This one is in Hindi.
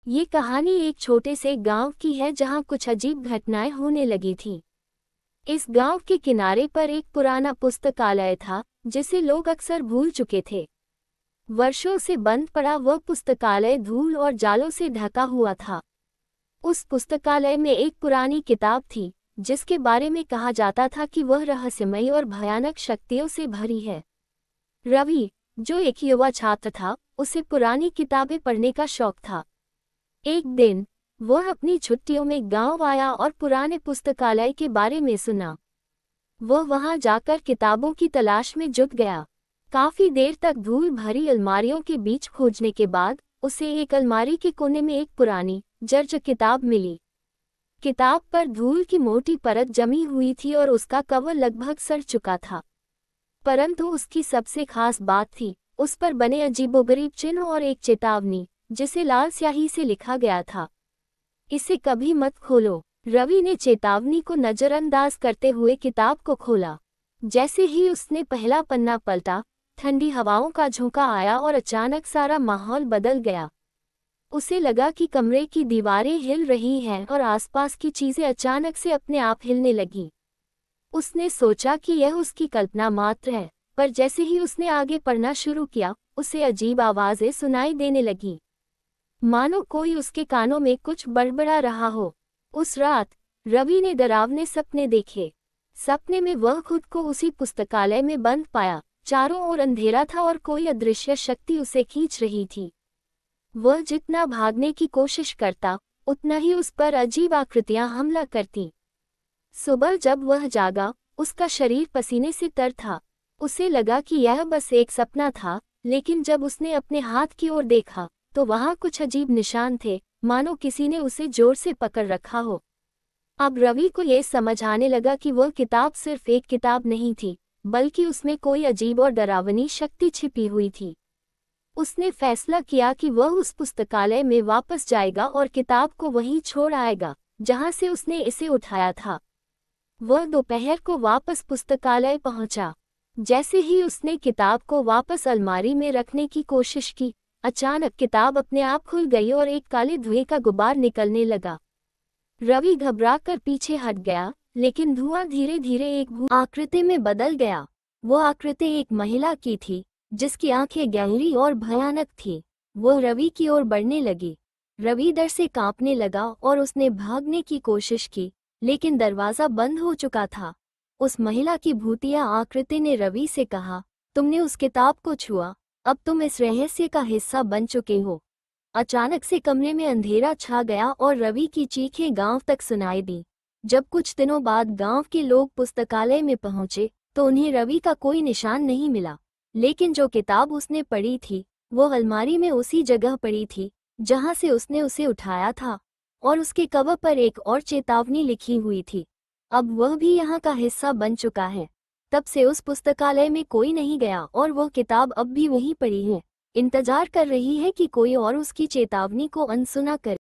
ये कहानी एक छोटे से गांव की है जहां कुछ अजीब घटनाएं होने लगी थीं। इस गांव के किनारे पर एक पुराना पुस्तकालय था जिसे लोग अक्सर भूल चुके थे। वर्षों से बंद पड़ा वह पुस्तकालय धूल और जालों से ढका हुआ था। उस पुस्तकालय में एक पुरानी किताब थी जिसके बारे में कहा जाता था कि वह रहस्यमयी और भयानक शक्तियों से भरी है। रवि, जो एक युवा छात्र था, उसे पुरानी किताबें पढ़ने का शौक था। एक दिन वह अपनी छुट्टियों में गांव आया और पुराने पुस्तकालय के बारे में सुना। वह वहां जाकर किताबों की तलाश में जुट गया। काफी देर तक धूल भरी अलमारियों के बीच खोजने के बाद उसे एक अलमारी के कोने में एक पुरानी जर्ज किताब मिली। किताब पर धूल की मोटी परत जमी हुई थी और उसका कवर लगभग सड़ चुका था। परंतु उसकी सबसे खास बात थी उस पर बने अजीबोगरीब चिन्ह और एक चेतावनी जिसे लाल स्याही से लिखा गया था, इसे कभी मत खोलो। रवि ने चेतावनी को नजरअंदाज करते हुए किताब को खोला। जैसे ही उसने पहला पन्ना पलटा, ठंडी हवाओं का झोंका आया और अचानक सारा माहौल बदल गया। उसे लगा कि कमरे की दीवारें हिल रही हैं और आसपास की चीजें अचानक से अपने आप हिलने लगीं। उसने सोचा कि यह उसकी कल्पना मात्र है, पर जैसे ही उसने आगे पढ़ना शुरू किया, उसे अजीब आवाजें सुनाई देने लगीं, मानो कोई उसके कानों में कुछ बड़बड़ा रहा हो। उस रात रवि ने डरावने सपने देखे। सपने में वह खुद को उसी पुस्तकालय में बंद पाया। चारों ओर अंधेरा था और कोई अदृश्य शक्ति उसे खींच रही थी। वह जितना भागने की कोशिश करता, उतना ही उस पर अजीब आकृतियां हमला करती। सुबह जब वह जागा, उसका शरीर पसीने से तर था। उसे लगा कि यह बस एक सपना था, लेकिन जब उसने अपने हाथ की ओर देखा तो वहां कुछ अजीब निशान थे, मानो किसी ने उसे जोर से पकड़ रखा हो। अब रवि को यह समझ आने लगा कि वह किताब सिर्फ एक किताब नहीं थी, बल्कि उसमें कोई अजीब और डरावनी शक्ति छिपी हुई थी। उसने फैसला किया कि वह उस पुस्तकालय में वापस जाएगा और किताब को वहीं छोड़ आएगा जहां से उसने इसे उठाया था। वह दोपहर को वापस पुस्तकालय पहुंचा। जैसे ही उसने किताब को वापस अलमारी में रखने की कोशिश की, अचानक किताब अपने आप खुल गई और एक काले धुएं का गुबार निकलने लगा। रवि घबराकर पीछे हट गया, लेकिन धुआं धीरे धीरे एक भूत आकृति में बदल गया। वो आकृति एक महिला की थी, जिसकी आंखें गहरी और भयानक थी। वो रवि की ओर बढ़ने लगी। रवि डर से कांपने लगा और उसने भागने की कोशिश की, लेकिन दरवाजा बंद हो चुका था। उस महिला की भूतिया आकृति ने रवि से कहा, तुमने उस किताब को छुआ, अब तुम इस रहस्य का हिस्सा बन चुके हो। अचानक से कमरे में अंधेरा छा गया और रवि की चीखें गांव तक सुनाई दी। जब कुछ दिनों बाद गांव के लोग पुस्तकालय में पहुंचे तो उन्हें रवि का कोई निशान नहीं मिला, लेकिन जो किताब उसने पढ़ी थी वो अलमारी में उसी जगह पड़ी थी जहां से उसने उसे उठाया था, और उसके कवर पर एक और चेतावनी लिखी हुई थी। अब वह भी यहाँ का हिस्सा बन चुका है। तब से उस पुस्तकालय में कोई नहीं गया और वह किताब अब भी वहीं पड़ी है, इंतजार कर रही है कि कोई और उसकी चेतावनी को अनसुना करे।